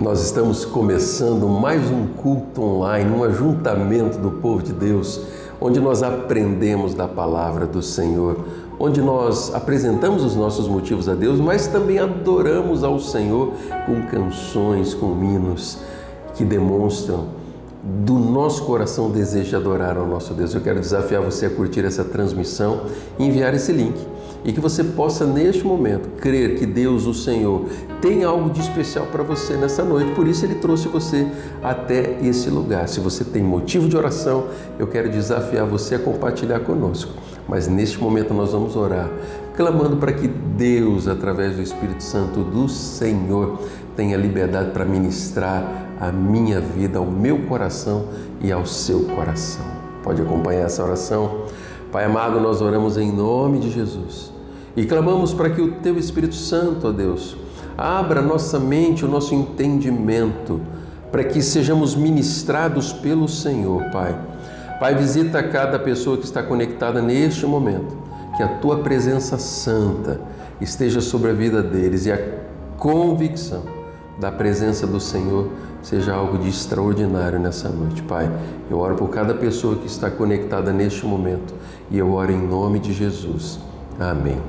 Nós estamos começando mais um culto online, um ajuntamento do povo de Deus, onde nós aprendemos da palavra do Senhor, onde nós apresentamos os nossos motivos a Deus, mas também adoramos ao Senhor com canções, com hinos que demonstram do nosso coração o desejo de adorar ao nosso Deus. Eu quero desafiar você a curtir essa transmissão e enviar esse link. E que você possa, neste momento, crer que Deus, o Senhor, tem algo de especial para você nessa noite. Por isso Ele trouxe você até esse lugar. Se você tem motivo de oração, eu quero desafiar você a compartilhar conosco. Mas neste momento nós vamos orar, clamando para que Deus, através do Espírito Santo do Senhor, tenha liberdade para ministrar a minha vida, ao meu coração e ao seu coração. Pode acompanhar essa oração? Pai amado, nós oramos em nome de Jesus e clamamos para que o Teu Espírito Santo, ó Deus, abra nossa mente, o nosso entendimento, para que sejamos ministrados pelo Senhor, Pai. Pai, visita cada pessoa que está conectada neste momento, que a Tua presença santa esteja sobre a vida deles e a convicção da presença do Senhor seja algo de extraordinário nessa noite, Pai. Eu oro por cada pessoa que está conectada neste momento e eu oro em nome de Jesus. Amém.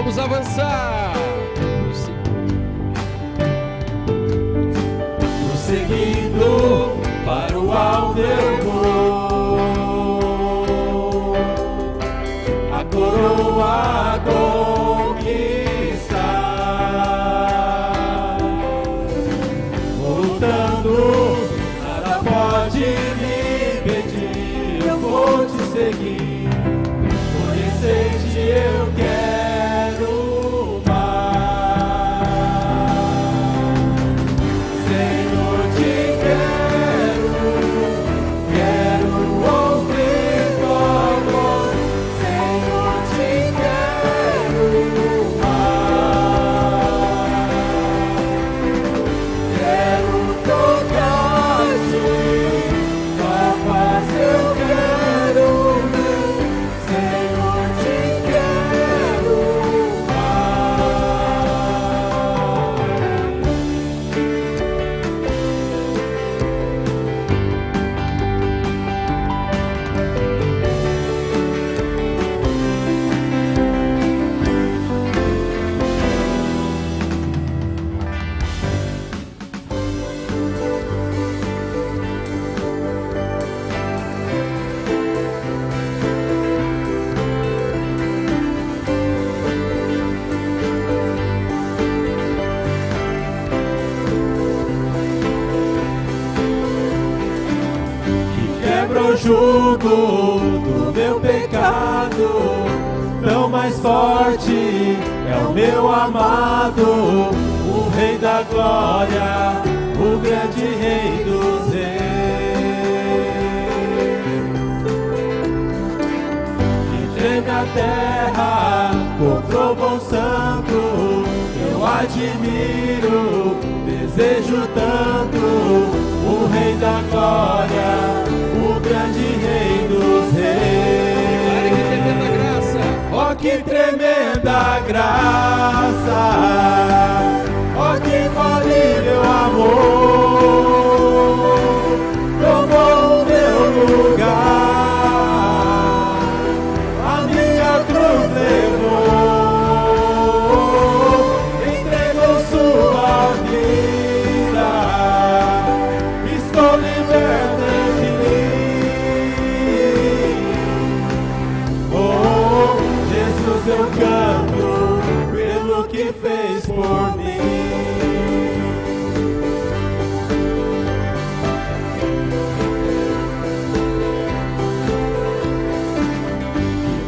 Vamos avançar! Prosseguindo para o alto eu vou, a coroa conquistar. Voltando, nada pode me impedir, eu vou te seguir, conhecer-te eu quero. Quero pode, é o meu amado, o Rei da Glória, o grande Rei dos Reis. Que treme a terra com trovão santo, eu admiro, desejo tanto o Rei da Glória, o grande Rei dos Reis. Ó que tremenda graça, ó que infalível amor, tomou o meu lugar, a minha cruz levou, entregou sua vida, estou liberto em mim. Oh, Jesus, eu canto pelo que fez por mim.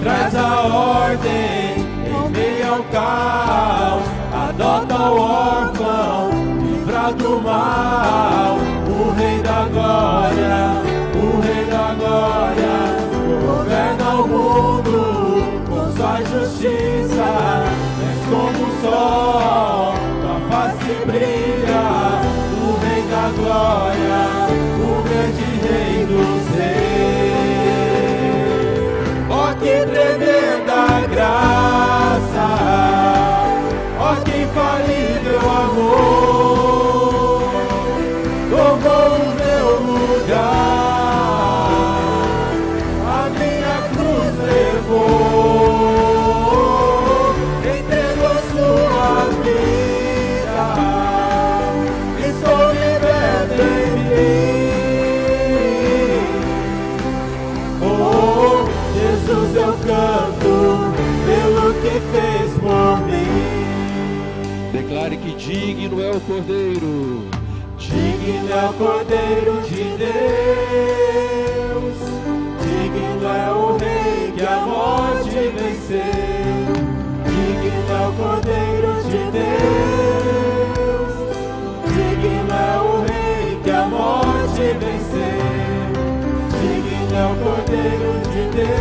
Traz a ordem em meio ao caos, adota o órfão, livra do mal, o Rei da Glória, o Rei da Glória, governa o mundo com sua justiça, és como o sol, tua face brilha, o Rei da Glória, o grande Rei dos Reis. Ó que tremenda graça, ó que infalível amor, tomou o meu lugar, a minha cruz levou, entregou sua vida, estou liberto em mim. Oh, Jesus, eu canto pelo que fez por mim. Declare que digno é o Cordeiro. Digno é o Cordeiro de Deus, digno é o Rei que a morte venceu. Digno é o Cordeiro de Deus, digno é o Rei que a morte venceu. Digno é o Cordeiro de Deus,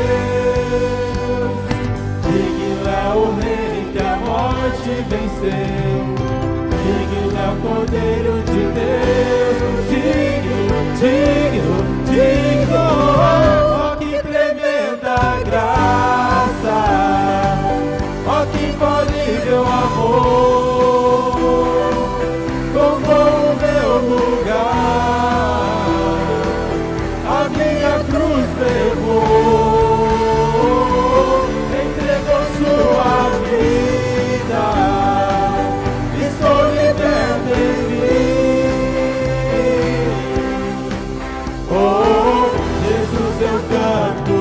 digno é o Rei que a morte venceu. Digno é o Cordeiro de Deus, digno, ó que tremenda graça, ó que infalível amor, tomou o meu lugar, a minha cruz levou, entregou sua vida, estou liberto em mim. Oh, Jesus, eu canto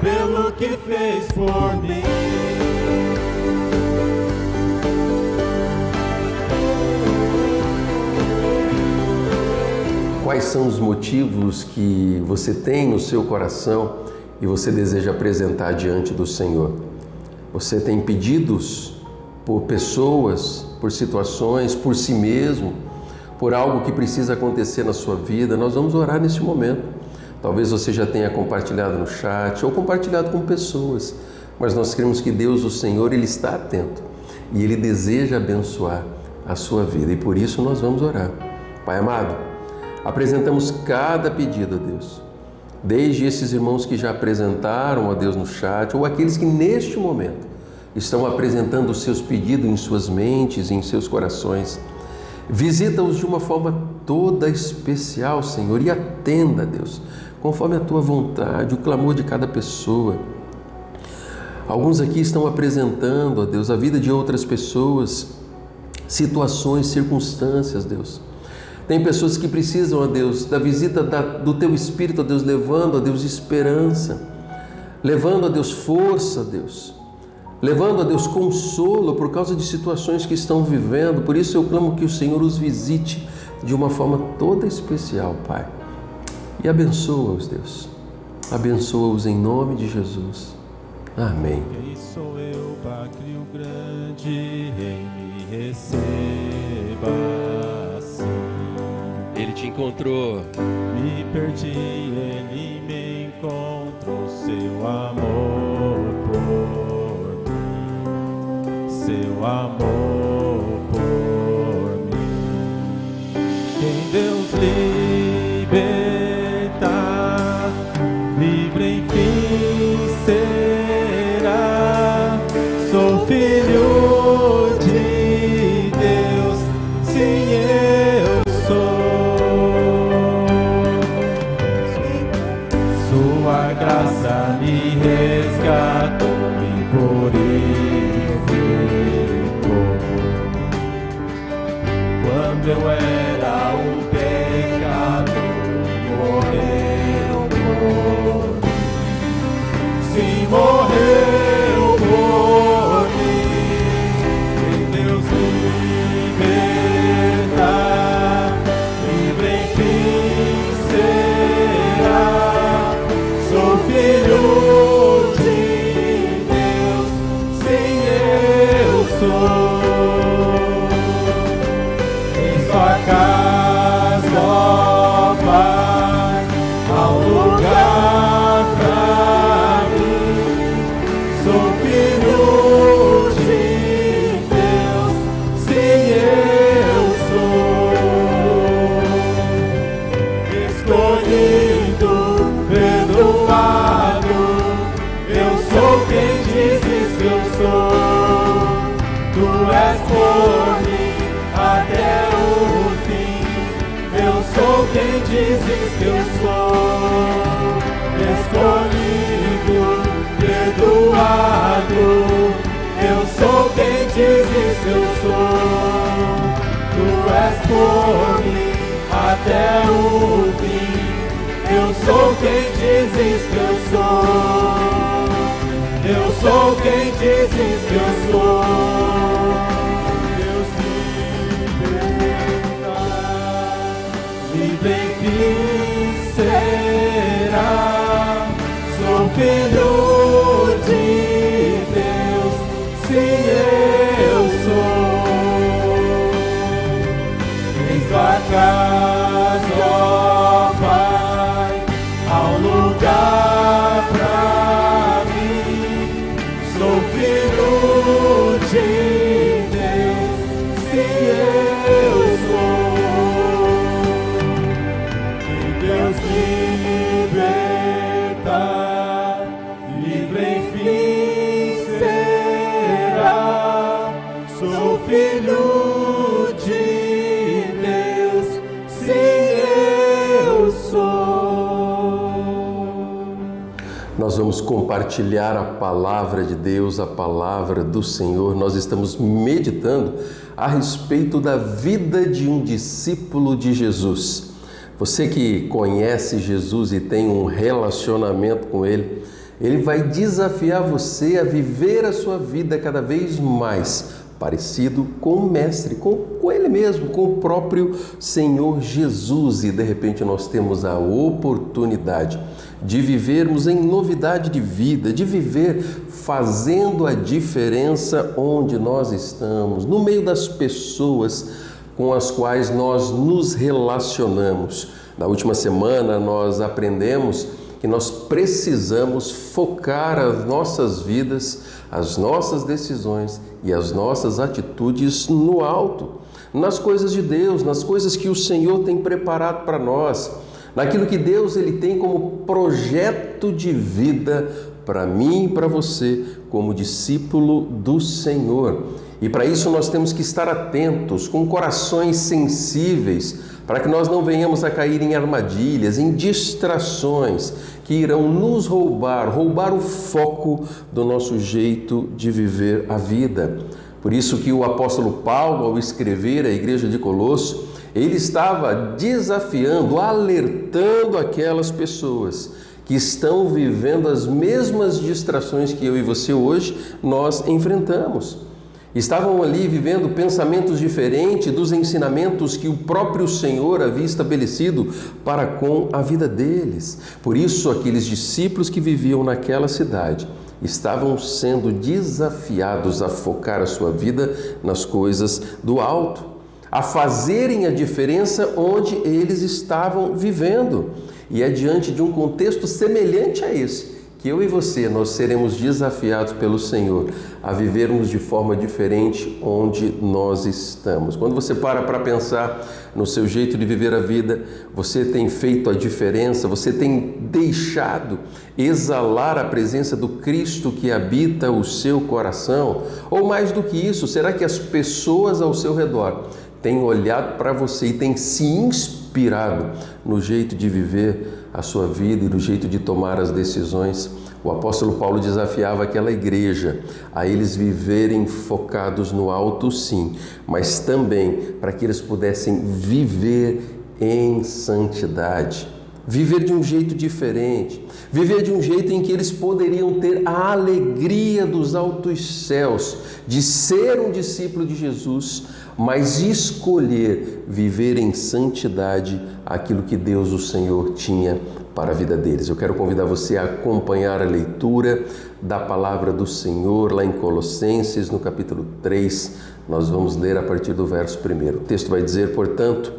pelo que fez por mim. Quais são os motivos que você tem no seu coração e você deseja apresentar diante do Senhor? Você tem pedidos por pessoas, por situações, por si mesmo, por algo que precisa acontecer na sua vida? Nós vamos orar neste momento. Talvez você já tenha compartilhado no chat ou compartilhado com pessoas, mas nós queremos que Deus, o Senhor, Ele está atento e Ele deseja abençoar a sua vida, e por isso nós vamos orar. Pai amado, apresentamos cada pedido a Deus, desde esses irmãos que já apresentaram a Deus no chat, ou aqueles que neste momento estão apresentando os seus pedidos em suas mentes e em seus corações. Visita-os de uma forma toda especial, Senhor, e atenda, Deus, conforme a Tua vontade, o clamor de cada pessoa. Alguns aqui estão apresentando, ó Deus, a vida de outras pessoas, situações, circunstâncias, Deus. Tem pessoas que precisam, ó Deus, da visita do Teu Espírito, ó Deus, levando, ó Deus, esperança, levando, ó Deus, força, Deus, levando, ó Deus, consolo por causa de situações que estão vivendo. Por isso eu clamo que o Senhor os visite de uma forma toda especial, Pai. E abençoa-os, Deus. Abençoa-os em nome de Jesus. Amém. Quem sou eu para criar grande Rei, me receba assim. Ele te encontrou. Me perdi, Ele me encontrou, seu amor por mim, seu amor por mim. Quem Deus liberta, livre enfim será. Sou filho de Deus, sim, eu sou. Sua graça me resgatou, me purificou. Quando eu era um pecador, morreu por mim. Sim, morreu por mim. Em Deus liberta, livre enfim será. Sou filho de Deus, sim, eu sou. Em sua casa, ó Pai, há um lugar pra mim. Sou filho de Deus, sim, eu sou. Escolhido, perdoado, eu sou quem dizes que eu sou. Tu és por mim até o fim, eu sou quem dizes que eu sou. Escolhido, perdoado, eu sou quem dizes que eu sou. Tu és por mim até o fim, eu sou quem dizes que eu sou. Eu sou quem dizes que eu sou. Deus liberta, livre enfim será. Sou filho de Deus, sim, eu sou. Em tua casa, ó Pai, há um lugar pra mim. Sou filho de Deus, sim, eu sou. Que Deus liberta, livre enfim será. Sou filho de Deus, sim, eu sou. Nós vamos compartilhar a palavra de Deus, a palavra do Senhor. Nós estamos meditando a respeito da vida de um discípulo de Jesus. Você que conhece Jesus e tem um relacionamento com Ele, Ele vai desafiar você a viver a sua vida cada vez mais parecido com o Mestre, com Ele mesmo, com o próprio Senhor Jesus. E de repente nós temos a oportunidade de vivermos em novidade de vida, de viver fazendo a diferença onde nós estamos, no meio das pessoas com as quais nós nos relacionamos. Na última semana nós aprendemos que nós precisamos focar as nossas vidas, as nossas decisões e as nossas atitudes no alto, nas coisas de Deus, nas coisas que o Senhor tem preparado para nós, naquilo que Deus ele tem como projeto de vida para mim e para você, como discípulo do Senhor. E para isso nós temos que estar atentos, com corações sensíveis, para que nós não venhamos a cair em armadilhas, em distrações que irão nos roubar o foco do nosso jeito de viver a vida. Por isso que o apóstolo Paulo, ao escrever à igreja de Colosso, ele estava desafiando, alertando aquelas pessoas que estão vivendo as mesmas distrações que eu e você hoje nós enfrentamos. Estavam ali vivendo pensamentos diferentes dos ensinamentos que o próprio Senhor havia estabelecido para com a vida deles. Por isso, aqueles discípulos que viviam naquela cidade estavam sendo desafiados a focar a sua vida nas coisas do alto, a fazerem a diferença onde eles estavam vivendo. E é diante de um contexto semelhante a esse que eu e você, nós seremos desafiados pelo Senhor a vivermos de forma diferente onde nós estamos. Quando você para pensar no seu jeito de viver a vida, você tem feito a diferença, você tem deixado exalar a presença do Cristo que habita o seu coração? Ou mais do que isso, será que as pessoas ao seu redor têm olhado para você e têm se inspirado no jeito de viver a sua vida e no jeito de tomar as decisões? O apóstolo Paulo desafiava aquela igreja a eles viverem focados no alto, sim, mas também para que eles pudessem viver em santidade, viver de um jeito diferente, viver de um jeito em que eles poderiam ter a alegria dos altos céus de ser um discípulo de Jesus, mas escolher viver em santidade aquilo que Deus, o Senhor, tinha para a vida deles. Eu quero convidar você a acompanhar a leitura da palavra do Senhor lá em Colossenses, no capítulo 3. Nós vamos ler a partir do verso 1. O texto vai dizer, portanto,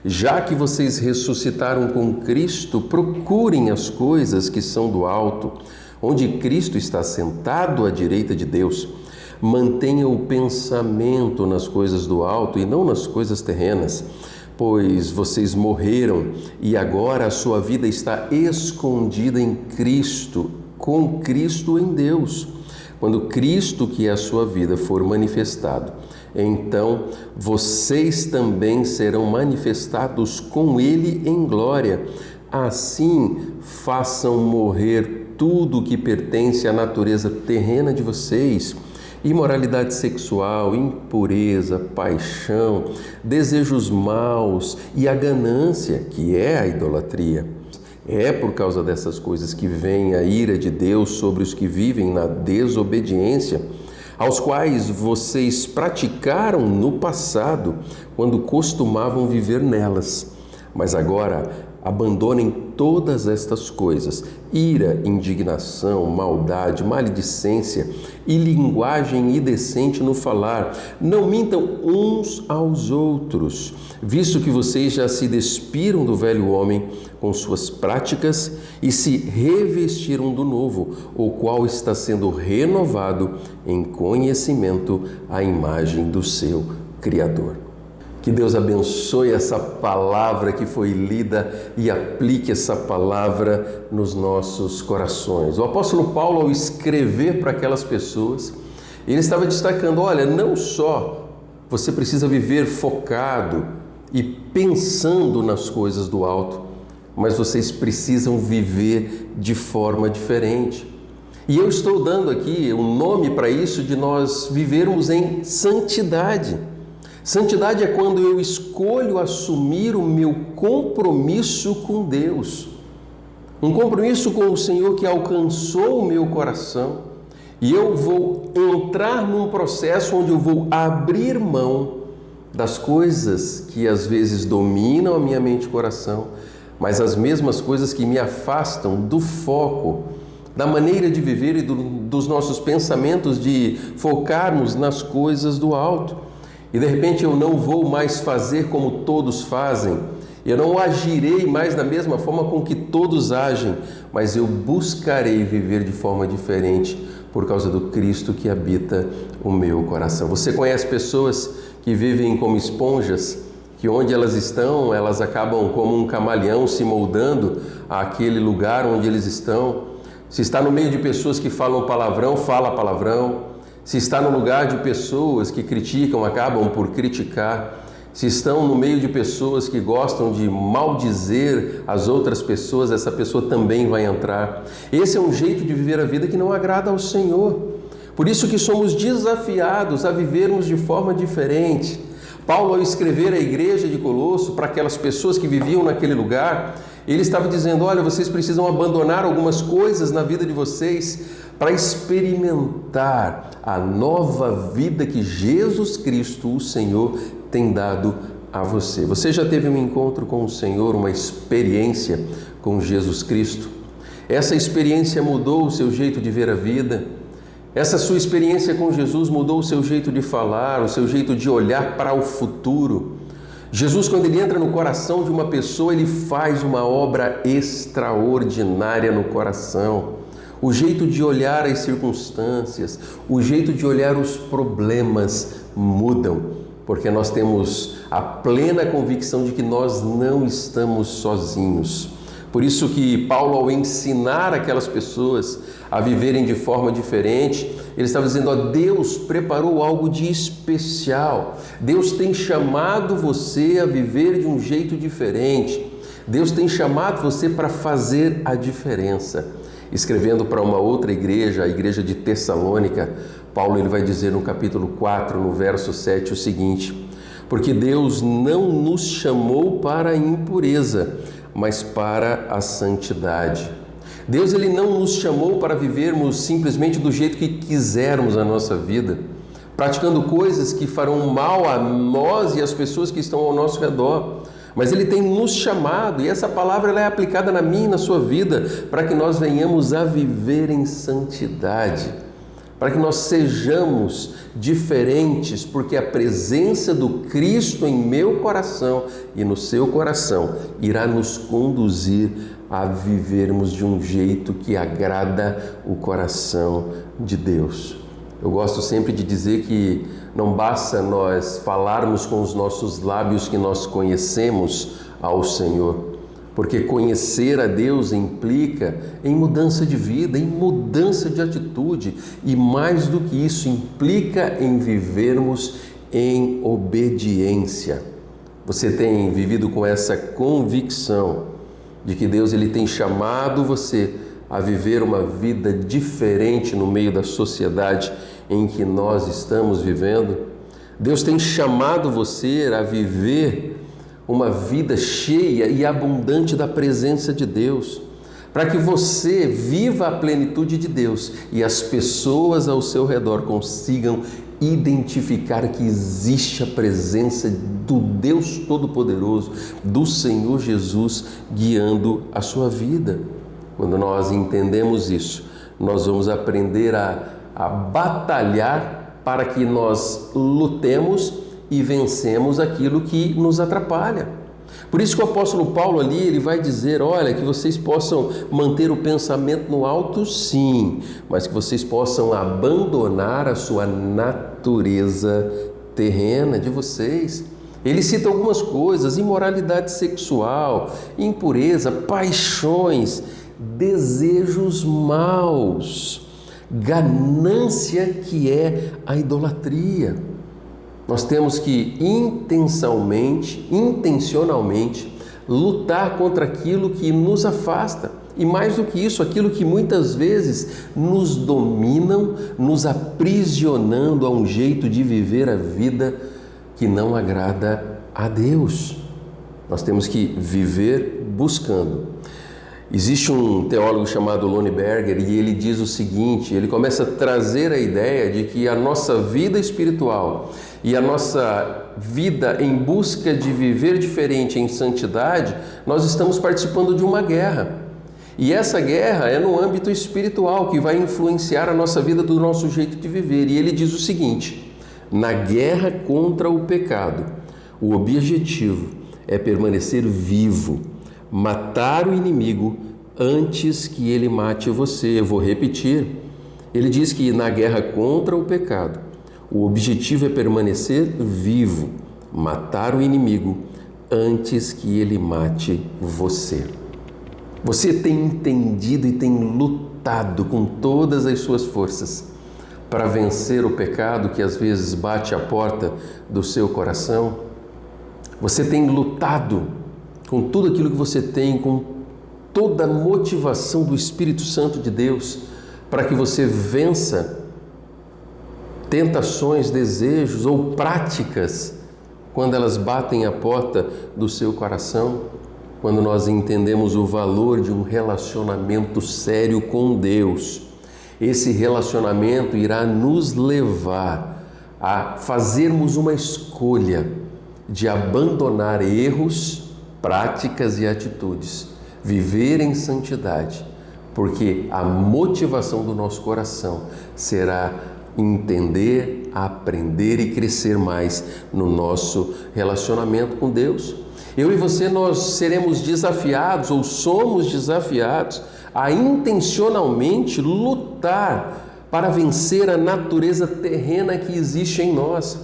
já que vocês ressuscitaram com Cristo, procurem as coisas que são do alto, onde Cristo está sentado à direita de Deus. Mantenha o pensamento nas coisas do alto e não nas coisas terrenas, pois vocês morreram e agora a sua vida está escondida em Cristo, com Cristo em Deus. Quando Cristo, que é a sua vida, for manifestado, então vocês também serão manifestados com Ele em glória. Assim, façam morrer tudo o que pertence à natureza terrena de vocês: imoralidade sexual, impureza, paixão, desejos maus e a ganância, que é a idolatria. É por causa dessas coisas que vem a ira de Deus sobre os que vivem na desobediência, aos quais vocês praticaram no passado, quando costumavam viver nelas. Mas agora abandonem todas estas coisas: ira, indignação, maldade, maledicência e linguagem indecente no falar. Não mintam uns aos outros, visto que vocês já se despiram do velho homem com suas práticas e se revestiram do novo, o qual está sendo renovado em conhecimento à imagem do seu Criador. Que Deus abençoe essa palavra que foi lida e aplique essa palavra nos nossos corações. O apóstolo Paulo, ao escrever para aquelas pessoas, ele estava destacando, olha, não só você precisa viver focado e pensando nas coisas do alto, mas vocês precisam viver de forma diferente. E eu estou dando aqui um nome para isso, de nós vivermos em santidade. Santidade é quando eu escolho assumir o meu compromisso com Deus, um compromisso com o Senhor que alcançou o meu coração, e eu vou entrar num processo onde eu vou abrir mão das coisas que às vezes dominam a minha mente e coração, mas as mesmas coisas que me afastam do foco, da maneira de viver e dos nossos pensamentos de focarmos nas coisas do alto. E de repente eu não vou mais fazer como todos fazem, eu não agirei mais da mesma forma com que todos agem, mas eu buscarei viver de forma diferente por causa do Cristo que habita o meu coração. Você conhece pessoas que vivem como esponjas, que onde elas estão, elas acabam como um camaleão se moldando àquele lugar onde eles estão. Se está no meio de pessoas que falam palavrão, fala palavrão. Se está no lugar de pessoas que criticam, acabam por criticar. Se estão no meio de pessoas que gostam de maldizer as outras pessoas, essa pessoa também vai entrar. Esse é um jeito de viver a vida que não agrada ao Senhor. Por isso que somos desafiados a vivermos de forma diferente. Paulo, ao escrever à igreja de Colosso, para aquelas pessoas que viviam naquele lugar, ele estava dizendo, olha, vocês precisam abandonar algumas coisas na vida de vocês para experimentar a nova vida que Jesus Cristo, o Senhor, tem dado a você. Você já teve um encontro com o Senhor, uma experiência com Jesus Cristo? Essa experiência mudou o seu jeito de ver a vida. Essa sua experiência com Jesus mudou o seu jeito de falar, o seu jeito de olhar para o futuro. Jesus, quando ele entra no coração de uma pessoa, ele faz uma obra extraordinária no coração. O jeito de olhar as circunstâncias, o jeito de olhar os problemas mudam, porque nós temos a plena convicção de que nós não estamos sozinhos. Por isso que Paulo, ao ensinar aquelas pessoas a viverem de forma diferente, ele estava dizendo, ó, Deus preparou algo de especial. Deus tem chamado você a viver de um jeito diferente. Deus tem chamado você para fazer a diferença. Escrevendo para uma outra igreja, a igreja de Tessalônica, Paulo ele vai dizer no capítulo 4, no verso 7, o seguinte: porque Deus não nos chamou para a impureza, mas para a santidade. Deus ele não nos chamou para vivermos simplesmente do jeito que quisermos a nossa vida, praticando coisas que farão mal a nós e às pessoas que estão ao nosso redor. Mas Ele tem nos chamado, e essa palavra ela é aplicada na minha e na sua vida, para que nós venhamos a viver em santidade, para que nós sejamos diferentes, porque a presença do Cristo em meu coração e no seu coração irá nos conduzir a vivermos de um jeito que agrada o coração de Deus. Eu gosto sempre de dizer que não basta nós falarmos com os nossos lábios que nós conhecemos ao Senhor, porque conhecer a Deus implica em mudança de vida, em mudança de atitude, e mais do que isso, implica em vivermos em obediência. Você tem vivido com essa convicção de que Deus ele tem chamado você a viver uma vida diferente no meio da sociedade em que nós estamos vivendo? Deus tem chamado você a viver uma vida cheia e abundante da presença de Deus, para que você viva a plenitude de Deus e as pessoas ao seu redor consigam identificar que existe a presença do Deus Todo-Poderoso, do Senhor Jesus, guiando a sua vida. Quando nós entendemos isso, nós vamos aprender a batalhar para que nós lutemos e vencemos aquilo que nos atrapalha. Por isso que o apóstolo Paulo ali, ele vai dizer, olha, que vocês possam manter o pensamento no alto, sim, mas que vocês possam abandonar a sua natureza terrena de vocês. Ele cita algumas coisas: imoralidade sexual, impureza, paixões, desejos maus, ganância, que é a idolatria. Nós temos que intencionalmente lutar contra aquilo que nos afasta, e mais do que isso, aquilo que muitas vezes nos dominam, nos aprisionando a um jeito de viver a vida que não agrada a Deus. Nós temos que viver buscando. Existe um teólogo chamado Lonnie Berger e ele diz o seguinte, ele começa a trazer a ideia de que a nossa vida espiritual e a nossa vida em busca de viver diferente em santidade, nós estamos participando de uma guerra. E essa guerra é no âmbito espiritual, que vai influenciar a nossa vida do nosso jeito de viver. E ele diz o seguinte: na guerra contra o pecado, o objetivo é permanecer vivo, matar o inimigo antes que ele mate você. Eu vou repetir. Ele diz que na guerra contra o pecado, o objetivo é permanecer vivo, matar o inimigo antes que ele mate você. Você tem entendido e tem lutado com todas as suas forças para vencer o pecado que às vezes bate à porta do seu coração? Você tem lutado com tudo aquilo que você tem, com toda a motivação do Espírito Santo de Deus, para que você vença tentações, desejos ou práticas quando elas batem à porta do seu coração? Quando nós entendemos o valor de um relacionamento sério com Deus, esse relacionamento irá nos levar a fazermos uma escolha de abandonar erros, práticas e atitudes, viver em santidade, porque a motivação do nosso coração será entender, aprender e crescer mais no nosso relacionamento com Deus. Eu e você, nós seremos desafiados ou somos desafiados a intencionalmente lutar para vencer a natureza terrena que existe em nós.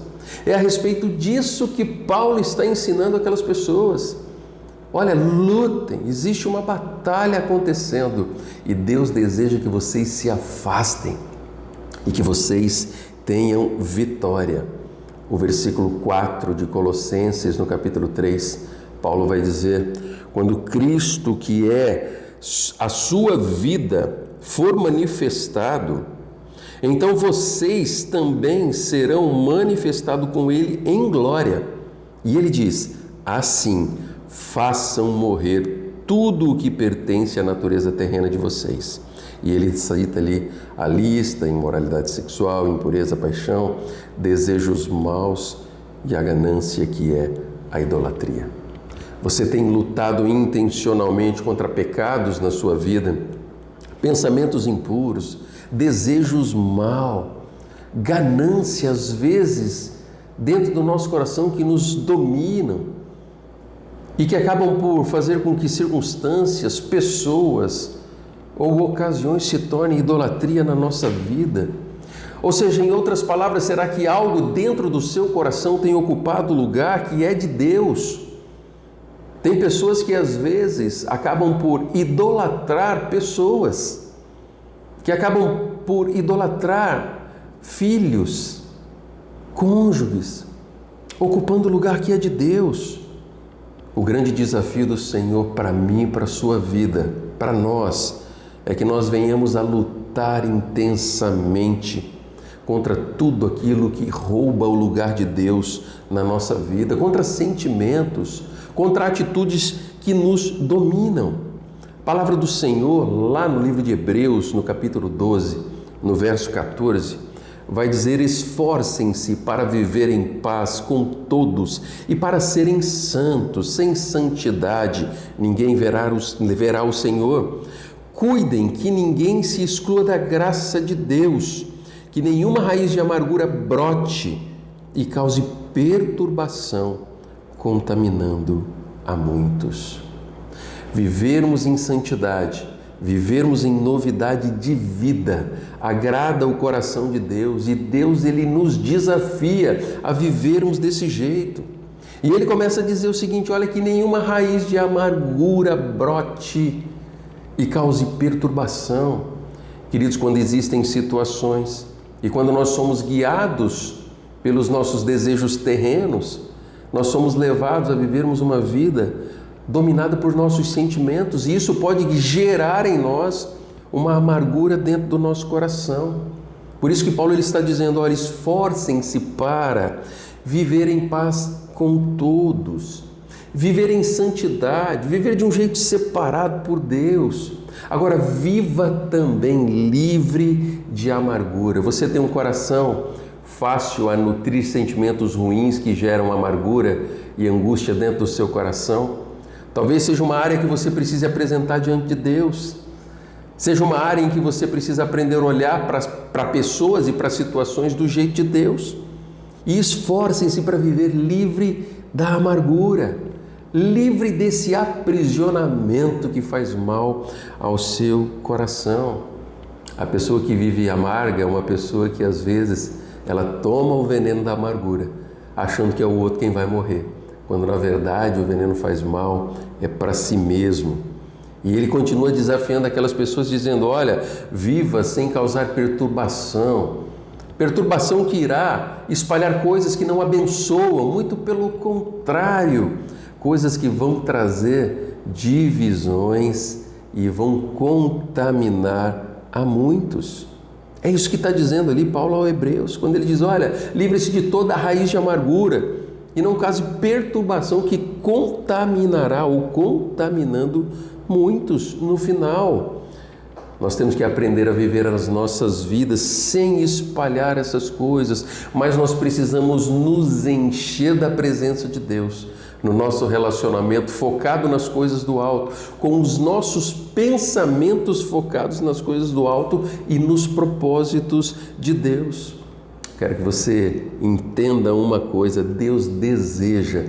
É a respeito disso que Paulo está ensinando aquelas pessoas. Olha, lutem, existe uma batalha acontecendo e Deus deseja que vocês se afastem e que vocês tenham vitória. O versículo 4 de Colossenses, no capítulo 3, Paulo vai dizer: quando Cristo, que é a sua vida, for manifestado, então vocês também serão manifestados com Ele em glória. E ele diz: assim, façam morrer tudo o que pertence à natureza terrena de vocês. E ele cita ali a lista: imoralidade sexual, impureza, paixão, desejos maus e a ganância, que é a idolatria. Você tem lutado intencionalmente contra pecados na sua vida, pensamentos impuros, desejos maus, ganância às vezes dentro do nosso coração que nos dominam e que acabam por fazer com que circunstâncias, pessoas ou ocasiões se tornem idolatria na nossa vida. Ou seja, em outras palavras, será que algo dentro do seu coração tem ocupado o lugar que é de Deus? Tem pessoas que às vezes acabam por idolatrar pessoas, que acabam por idolatrar filhos, cônjuges, ocupando o lugar que é de Deus. O grande desafio do Senhor para mim, para a sua vida, para nós, é que nós venhamos a lutar intensamente contra tudo aquilo que rouba o lugar de Deus na nossa vida, contra sentimentos, contra atitudes que nos dominam. A palavra do Senhor, lá no livro de Hebreus, no capítulo 12, no verso 14, vai dizer: esforcem-se para viver em paz com todos e para serem santos. Sem santidade ninguém verá o Senhor. Cuidem que ninguém se exclua da graça de Deus, que nenhuma raiz de amargura brote e cause perturbação, contaminando a muitos. Vivermos em santidade, vivermos em novidade de vida, agrada o coração de Deus, e Deus, Ele nos desafia a vivermos desse jeito. E Ele começa a dizer o seguinte: olha, que nenhuma raiz de amargura brote e cause perturbação. Queridos, quando existem situações e quando nós somos guiados pelos nossos desejos terrenos, nós somos levados a vivermos uma vida dominada por nossos sentimentos, e isso pode gerar em nós uma amargura dentro do nosso coração. Por isso que Paulo ele está dizendo: olha, esforcem-se para viver em paz com todos, viver em santidade, viver de um jeito separado por Deus. Agora, viva também livre de amargura. Você tem um coração fácil a nutrir sentimentos ruins que geram amargura e angústia dentro do seu coração? Talvez seja uma área que você precise apresentar diante de Deus. Seja uma área em que você precisa aprender a olhar para pessoas e para situações do jeito de Deus. E esforcem-se para viver livre da amargura, livre desse aprisionamento que faz mal ao seu coração. A pessoa que vive amarga é uma pessoa que às vezes ela toma o veneno da amargura, achando que é o outro quem vai morrer, quando na verdade o veneno faz mal é para si mesmo. E ele continua desafiando aquelas pessoas dizendo: olha, viva sem causar perturbação que irá espalhar coisas que não abençoam, muito pelo contrário, coisas que vão trazer divisões e vão contaminar a muitos. É isso que está dizendo ali Paulo aos Hebreus, quando ele diz: olha, livre-se de toda a raiz de amargura e não cause perturbação que contaminará ou contaminando muitos no final. Nós temos que aprender a viver as nossas vidas sem espalhar essas coisas, mas nós precisamos nos encher da presença de Deus no nosso relacionamento focado nas coisas do alto, com os nossos pensamentos focados nas coisas do alto e nos propósitos de Deus. Quero que você entenda uma coisa: Deus deseja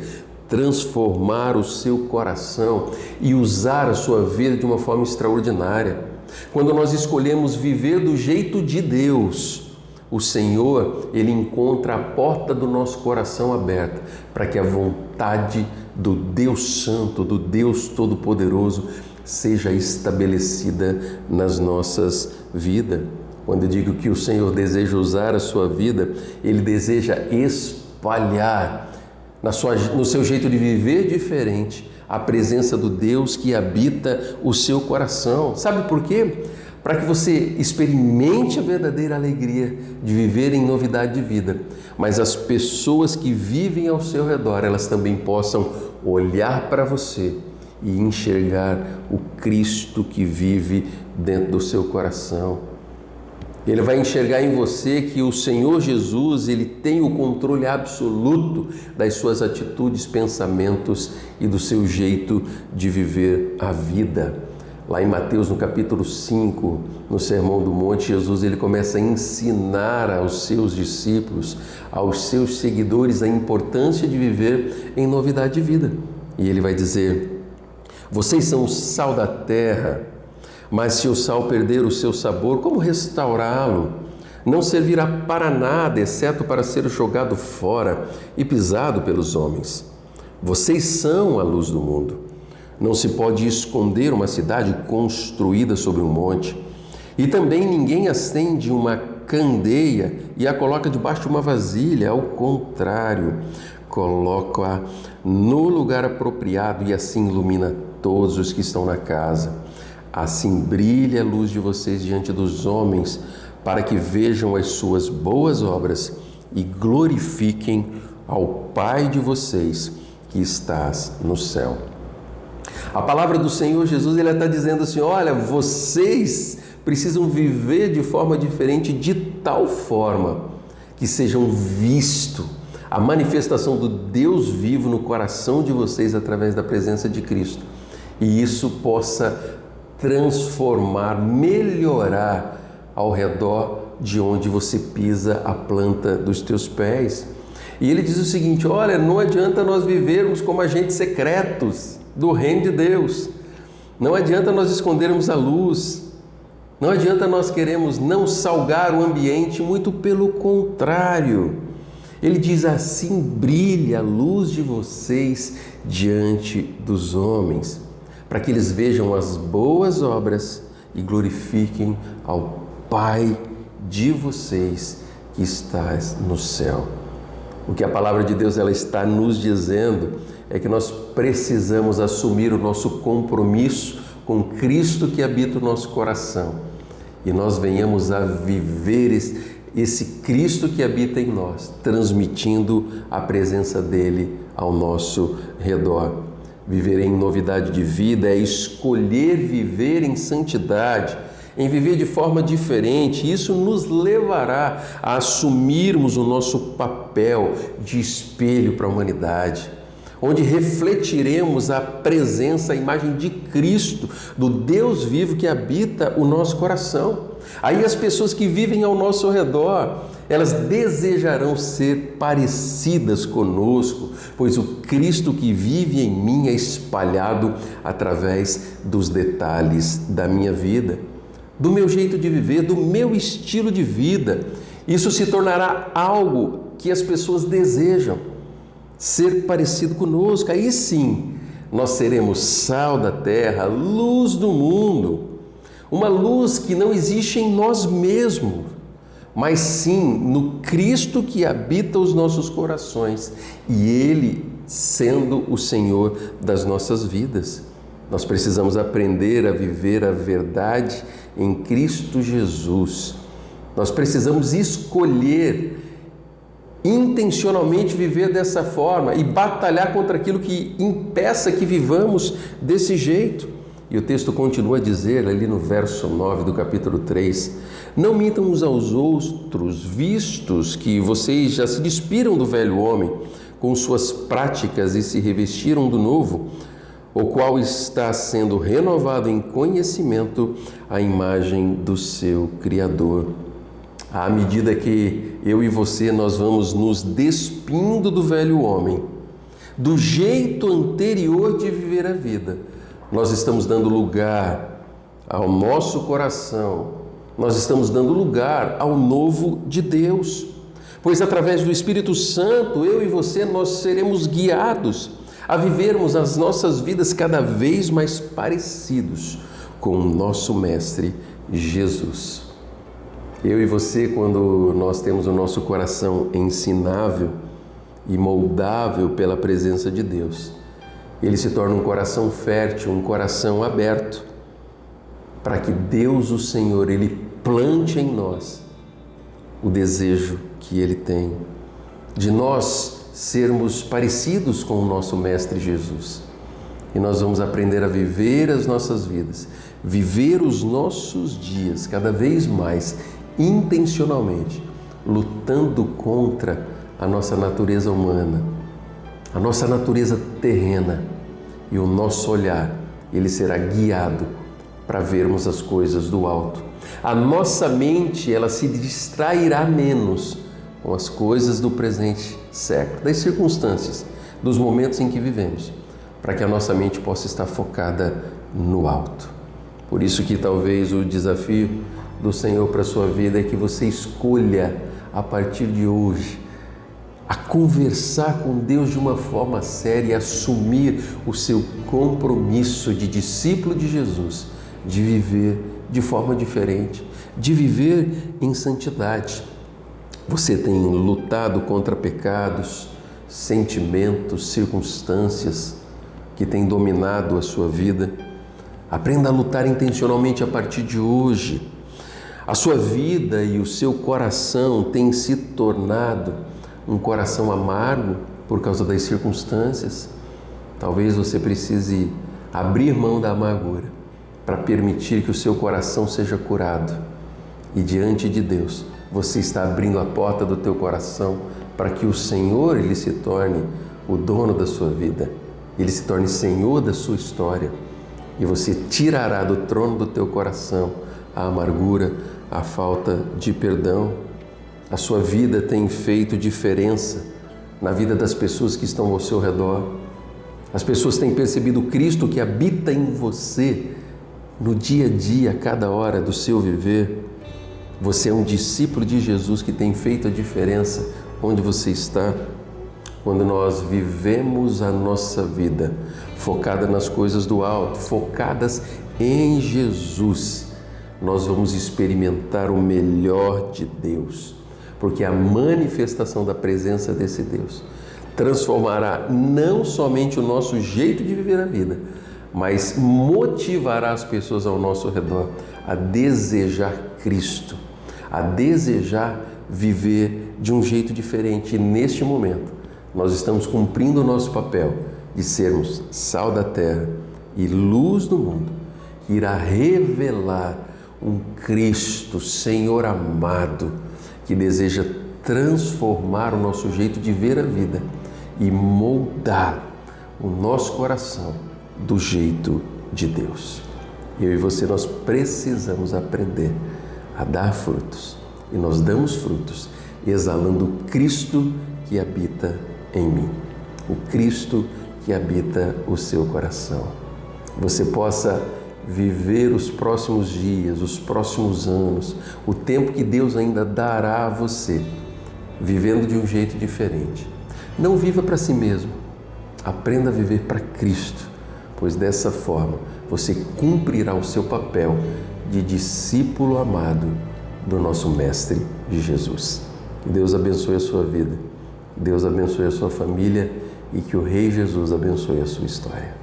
transformar o seu coração e usar a sua vida de uma forma extraordinária. Quando nós escolhemos viver do jeito de Deus, o Senhor, Ele encontra a porta do nosso coração aberta para que a vontade do Deus Santo, do Deus Todo-Poderoso, seja estabelecida nas nossas vidas. Quando eu digo que o Senhor deseja usar a sua vida, Ele deseja espalhar no seu jeito de viver diferente a presença do Deus que habita o seu coração. Sabe por quê? Para que você experimente a verdadeira alegria de viver em novidade de vida, mas as pessoas que vivem ao seu redor, elas também possam olhar para você e enxergar o Cristo que vive dentro do seu coração. Ele vai enxergar em você que o Senhor Jesus, Ele tem o controle absoluto das suas atitudes, pensamentos e do seu jeito de viver a vida. Lá em Mateus, no capítulo 5, no Sermão do Monte, Jesus ele começa a ensinar aos seus discípulos, aos seus seguidores, a importância de viver em novidade de vida. E ele vai dizer: vocês são o sal da terra, mas se o sal perder o seu sabor, como restaurá-lo? Não servirá para nada, exceto para ser jogado fora e pisado pelos homens. Vocês são a luz do mundo. Não se pode esconder uma cidade construída sobre um monte. E também ninguém acende uma candeia e a coloca debaixo de uma vasilha. Ao contrário, coloca-a no lugar apropriado e assim ilumina todos os que estão na casa. Assim brilha a luz de vocês diante dos homens, para que vejam as suas boas obras e glorifiquem ao Pai de vocês que estás no céu. A palavra do Senhor Jesus, Ele está dizendo assim: olha, vocês precisam viver de forma diferente, de tal forma que sejam visto a manifestação do Deus vivo no coração de vocês através da presença de Cristo. E isso possa transformar, melhorar ao redor de onde você pisa a planta dos teus pés. E ele diz o seguinte: olha, não adianta nós vivermos como agentes secretos do reino de Deus. Não adianta nós escondermos a luz. Não adianta nós queremos não salgar o ambiente, muito pelo contrário. Ele diz assim: brilha a luz de vocês diante dos homens, para que eles vejam as boas obras e glorifiquem ao Pai de vocês que está no céu. O que a palavra de Deus ela está nos dizendo é que nós precisamos assumir o nosso compromisso com Cristo que habita o nosso coração e nós venhamos a viver esse Cristo que habita em nós, transmitindo a presença dele ao nosso redor. Viver em novidade de vida é escolher viver em santidade, em viver de forma diferente. Isso nos levará a assumirmos o nosso papel de espelho para a humanidade, onde refletiremos a presença, a imagem de Cristo, do Deus vivo que habita o nosso coração. Aí as pessoas que vivem ao nosso redor, elas desejarão ser parecidas conosco, pois o Cristo que vive em mim é espalhado através dos detalhes da minha vida, do meu jeito de viver, do meu estilo de vida. Isso se tornará algo que as pessoas desejam, ser parecido conosco. Aí sim, nós seremos sal da terra, luz do mundo, uma luz que não existe em nós mesmos, mas sim no Cristo que habita os nossos corações e Ele sendo o Senhor das nossas vidas. Nós precisamos aprender a viver a verdade em Cristo Jesus. Nós precisamos escolher intencionalmente viver dessa forma e batalhar contra aquilo que impeça que vivamos desse jeito. E o texto continua a dizer ali no verso 9 do capítulo 3: não mintam uns aos outros, vistos que vocês já se despiram do velho homem com suas práticas e se revestiram do novo, o qual está sendo renovado em conhecimento à imagem do seu Criador. À medida que eu e você nós vamos nos despindo do velho homem, do jeito anterior de viver a vida, nós estamos dando lugar ao nosso coração, nós estamos dando lugar ao novo de Deus. Pois através do Espírito Santo, eu e você, nós seremos guiados a vivermos as nossas vidas cada vez mais parecidos com o nosso Mestre Jesus. Eu e você, quando nós temos o nosso coração ensinável e moldável pela presença de Deus, ele se torna um coração fértil, um coração aberto, para que Deus, o Senhor, ele plante em nós o desejo que ele tem de nós sermos parecidos com o nosso Mestre Jesus. E nós vamos aprender a viver as nossas vidas, viver os nossos dias cada vez mais intencionalmente, lutando contra a nossa natureza humana, a nossa natureza terrena, e o nosso olhar, ele será guiado para vermos as coisas do alto. A nossa mente, ela se distrairá menos com as coisas do presente século, das circunstâncias, dos momentos em que vivemos, para que a nossa mente possa estar focada no alto. Por isso que talvez o desafio do Senhor para a sua vida é que você escolha, a partir de hoje, a conversar com Deus de uma forma séria e assumir o seu compromisso de discípulo de Jesus, de viver de forma diferente, de viver em santidade. Você tem lutado contra pecados, sentimentos, circunstâncias que têm dominado a sua vida. Aprenda a lutar intencionalmente a partir de hoje. A sua vida e o seu coração têm se tornado um coração amargo por causa das circunstâncias. Talvez você precise abrir mão da amargura para permitir que o seu coração seja curado. E diante de Deus, você está abrindo a porta do teu coração para que o Senhor, ele se torne o dono da sua vida, ele se torne Senhor da sua história, e você tirará do trono do teu coração a amargura, a falta de perdão. A sua vida tem feito diferença na vida das pessoas que estão ao seu redor. As pessoas têm percebido o Cristo que habita em você no dia a dia, a cada hora do seu viver. Você é um discípulo de Jesus que tem feito a diferença onde você está. Quando nós vivemos a nossa vida focada nas coisas do alto, focadas em Jesus, nós vamos experimentar o melhor de Deus, porque a manifestação da presença desse Deus transformará não somente o nosso jeito de viver a vida, mas motivará as pessoas ao nosso redor a desejar Cristo, a desejar viver de um jeito diferente. E neste momento, nós estamos cumprindo o nosso papel de sermos sal da terra e luz do mundo, que irá revelar um Cristo, Senhor amado, que deseja transformar o nosso jeito de ver a vida e moldar o nosso coração do jeito de Deus. Eu e você, nós precisamos aprender a dar frutos, e nós damos frutos exalando o Cristo que habita em mim, o Cristo que habita o seu coração. Você possa viver os próximos dias, os próximos anos, o tempo que Deus ainda dará a você, vivendo de um jeito diferente. Não viva para si mesmo, aprenda a viver para Cristo, pois dessa forma você cumprirá o seu papel de discípulo amado do nosso Mestre Jesus. Que Deus abençoe a sua vida, que Deus abençoe a sua família e que o Rei Jesus abençoe a sua história.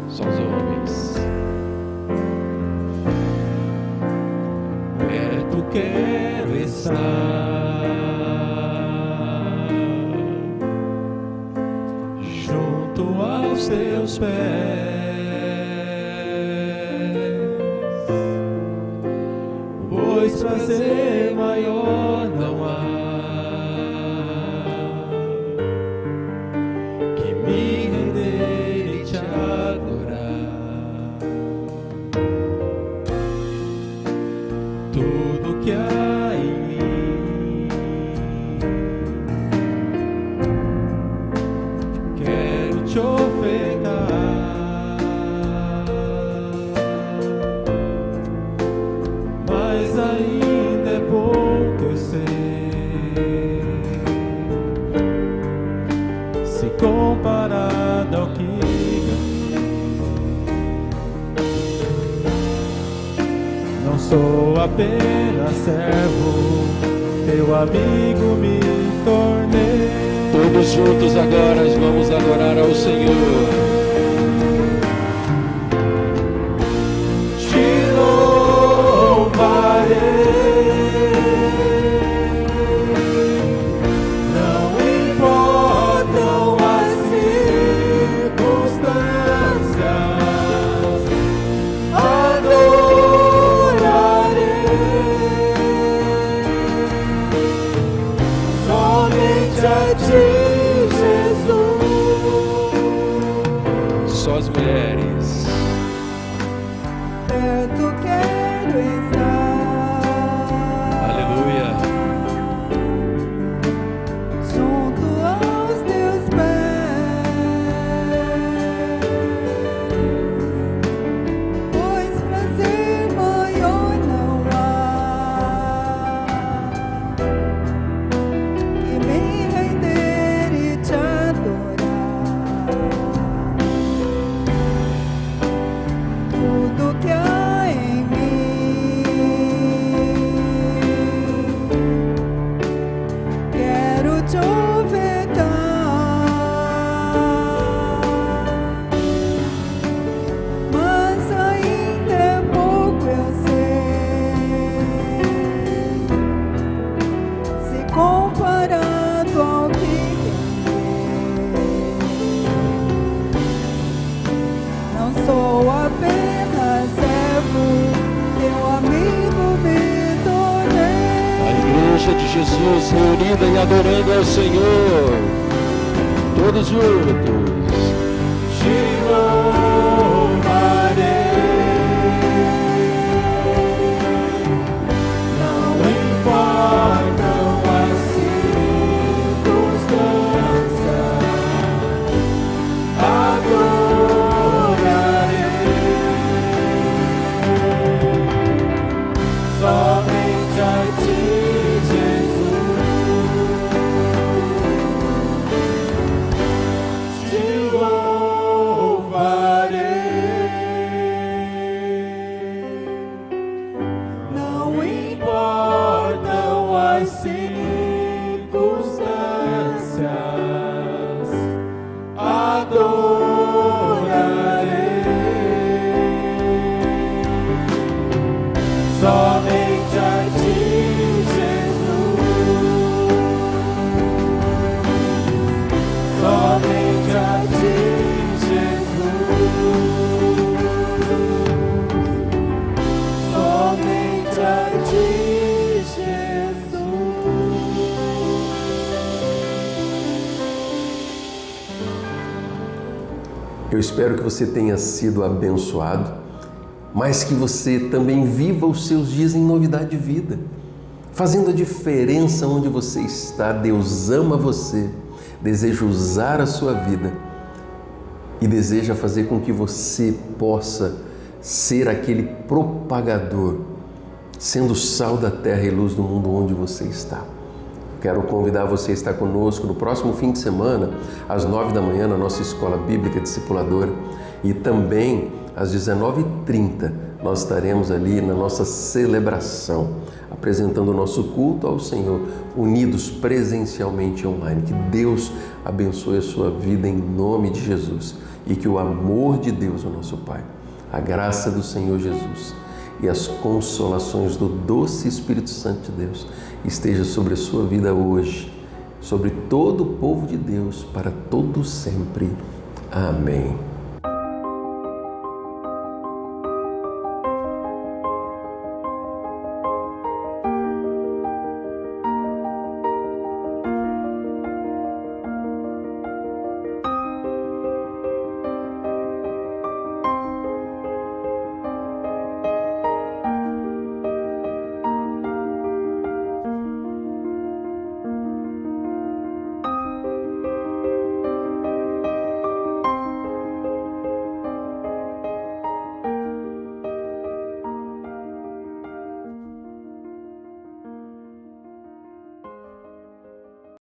Só os homens. Perto quero estar, junto aos teus pés, pois prazer maior não há comparado ao que não sou apenas servo, teu amigo me tornei. Todos juntos agora vamos adorar ao Senhor. Te louvarei. Só as mulheres. Perto quero estar. Aleluia. Junto aos teus pés. Pois prazer maior não há que me render e te adorar. Tudo que há em mim, quero te ofertar, mas ainda é pouco, eu sei, se comparado ao que não sou apenas servo, teu amigo me tornei. A igreja de Jesus reunida e adorando ao Senhor. Todos juntos. Te louvarei. Não importam as circunstâncias, adorarei somente a ti, Jesus. Te louvarei. Não importam as circunstâncias, adorarei somente a ti, Jesus. Somente a ti, Jesus. Somente a ti, Jesus. Eu espero que você tenha sido abençoado, mas que você também viva os seus dias em novidade de vida, fazendo a diferença onde você está. Deus ama você, deseja usar a sua vida e deseja fazer com que você possa ser aquele propagador, sendo sal da terra e luz do mundo onde você está. Quero convidar você a estar conosco no próximo fim de semana, às 9 da manhã, na nossa Escola Bíblica Discipuladora, e também às 19h30 nós estaremos ali na nossa celebração, apresentando o nosso culto ao Senhor, unidos presencialmente online. Que Deus abençoe a sua vida em nome de Jesus e que o amor de Deus, o nosso Pai, a graça do Senhor Jesus e as consolações do doce Espírito Santo de Deus esteja sobre a sua vida hoje, sobre todo o povo de Deus, para todo sempre. Amém.